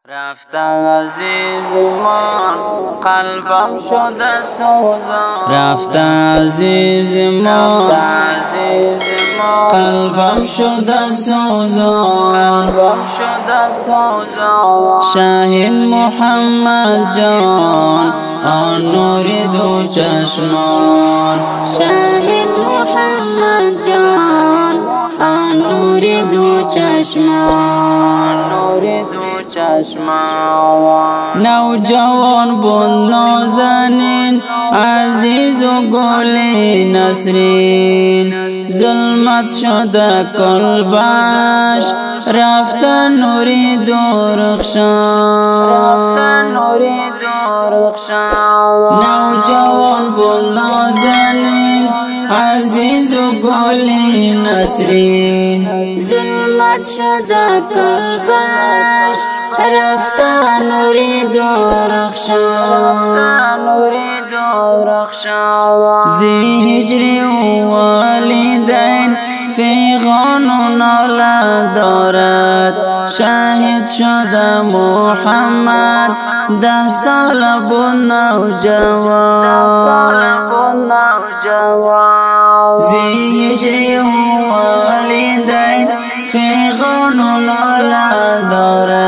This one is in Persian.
رفت عزیزمان قلبم شده سوزان، رفت عزیزمان قلبم شده سوزان، شاهد محمد جان آن نور دو چشمان، شاهد محمد جان آن نور دو چشمان، نوجوان بود نازنین عزیز و گل نسرین، ظلمت شده قلبش رفت نوری درخشان، نوجوان بود نازنین عزیز و گل نسرین، ظلمت شده قلبش رفت نوری درخشان، زی هجری والدین فیغان و ناله دارد، شاهد شده محمد 10 سال بود نوجوان، زی هجری والدین فیغان و ناله دارد،